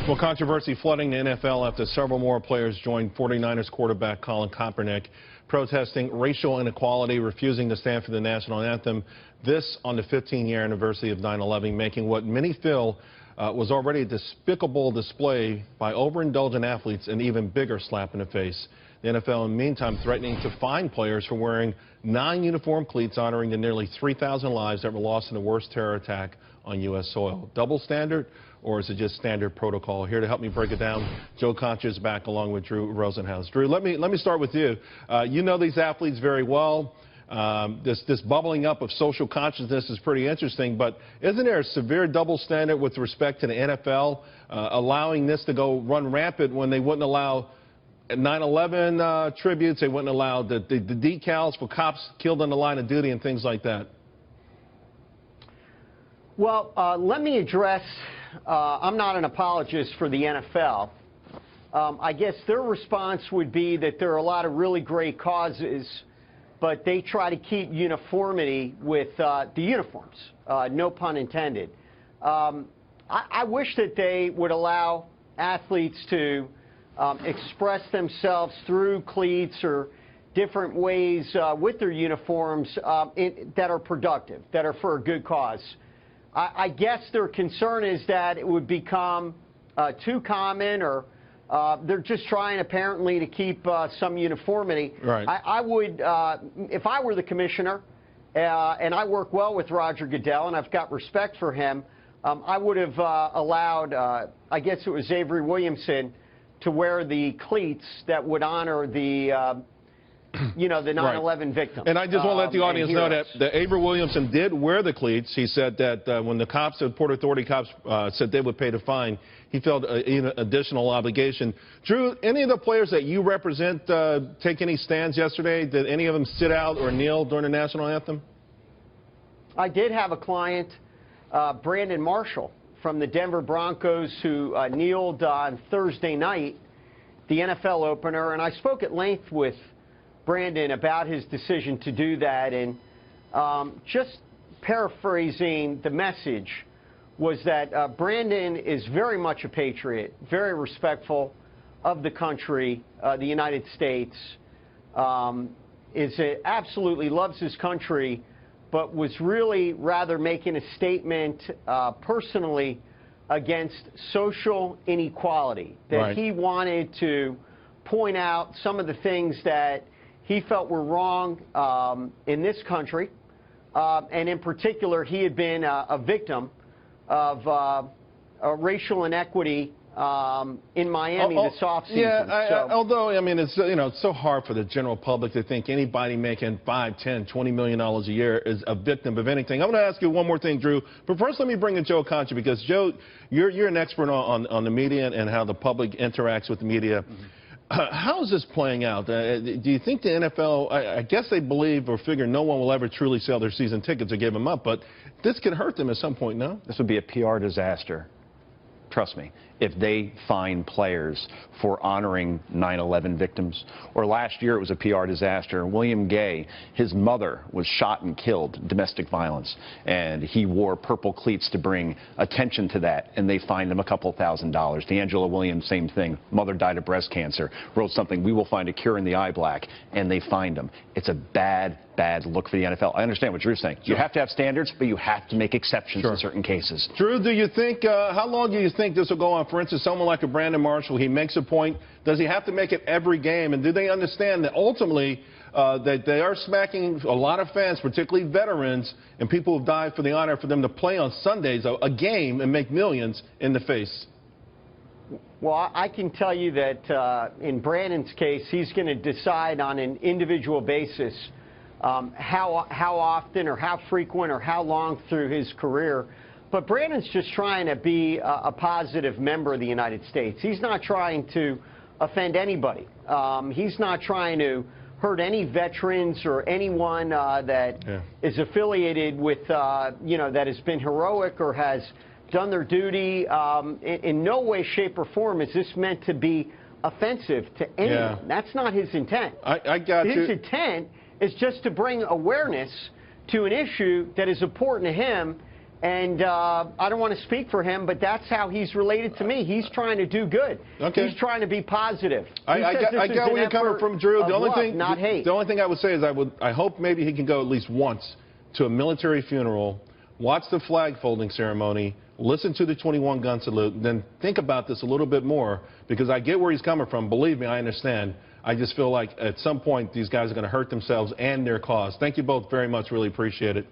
Well, controversy flooding the NFL after several more players joined 49ers quarterback Colin Kaepernick protesting racial inequality, refusing to stand for the national anthem. This on the 15-year anniversary of 9/11, making what many feel was already a despicable display by overindulgent athletes an even bigger slap in the face. The NFL, in the meantime, threatening to fine players for wearing non-uniform cleats, honoring the nearly 3,000 lives that were lost in the worst terror attack on U.S. soil. Double standard, or is it just standard protocol? Here to help me break it down, Joe Concha is back along with Drew Rosenhaus. Drew, let me start with you. You know these athletes very well. This bubbling up of social consciousness is pretty interesting, but isn't there a severe double standard with respect to the NFL allowing this to go run rampant when they wouldn't allow 9/11 tributes, they wouldn't allow the decals for cops killed on the line of duty and things like that? Well, let me address, I'm not an apologist for the NFL. I guess their response would be that there are a lot of really great causes, but they try to keep uniformity with the uniforms, no pun intended. I wish that they would allow athletes to express themselves through cleats or different ways with their uniforms that are productive, that are for a good cause. I guess their concern is that it would become too common, or they're just trying apparently to keep some uniformity. Right. I would, if I were the commissioner, and I work well with Roger Goodell and I've got respect for him, I would have allowed, I guess it was Avery Williamson, to wear the cleats that would honor the, you know, the 9/11 victims. And I just want to let the audience know that Avery Williamson did wear the cleats. He said that when the cops, the Port Authority cops, said they would pay the fine, he felt an additional obligation. Drew, any of the players that you represent take any stands yesterday? Did any of them sit out or kneel during the national anthem? I did have a client, Brandon Marshall, from the Denver Broncos, who kneeled on Thursday night, the NFL opener, and I spoke at length with Brandon about his decision to do that, and just paraphrasing the message was that Brandon is very much a patriot, very respectful of the country, the United States, absolutely loves his country, but was really rather making a statement personally against social inequality, that right. He wanted to point out some of the things that he felt were wrong in this country, and in particular, he had been a victim of racial inequity in Miami this offseason. Yeah, although, I mean, it's, you know, it's so hard for the general public to think anybody making $5, $10, $20 million a year is a victim of anything. I'm going to ask you one more thing, Drew. But first, let me bring in Joe Concha, because, Joe, you're an expert on the media and how the public interacts with the media. Mm-hmm. How is this playing out? Do you think the NFL, I guess they believe or figure no one will ever truly sell their season tickets or give them up, but this could hurt them at some point, no? This would be a PR disaster. Trust me, if they fine players for honoring 9/11 victims. Or last year it was a PR disaster. William Gay, his mother was shot and killed, domestic violence, and he wore purple cleats to bring attention to that, and they fined him a couple $1,000s. D'Angelo Williams, same thing. Mother died of breast cancer, wrote something, "We will find a cure in the eye black," and they fined him. It's a bad look for the NFL. I understand what Drew's saying. You have to have standards, but you have to make exceptions in certain cases. Drew, do you think, how long do you think this will go on? For instance, someone like a Brandon Marshall, he makes a point. Does he have to make it every game? And do they understand that ultimately that they are smacking a lot of fans, particularly veterans and people who've died for the honor for them to play on Sundays, a game, and make millions in the face? Well, I can tell you that in Brandon's case, he's going to decide on an individual basis how often or how frequent or how long through his career. But Brandon's just trying to be a positive member of the United States. He's not trying to offend anybody. He's not trying to hurt any veterans or anyone that is affiliated with, you know, that has been heroic or has done their duty. In no way, shape, or form is this meant to be offensive to anyone. That's not his intent. I got his intent is just to bring awareness to an issue that is important to him And I don't want to speak for him, but that's how he's related to me. He's trying to do good. Okay. He's trying to be positive. I get where you're coming from, Drew. The only thing, not hate. The only thing I would say is I hope maybe he can go at least once to a military funeral, watch the flag folding ceremony, listen to the 21 gun salute, then think about this a little bit more, because I get where he's coming from. Believe me, I understand. I just feel like at some point these guys are going to hurt themselves and their cause. Thank you both very much. Really appreciate it.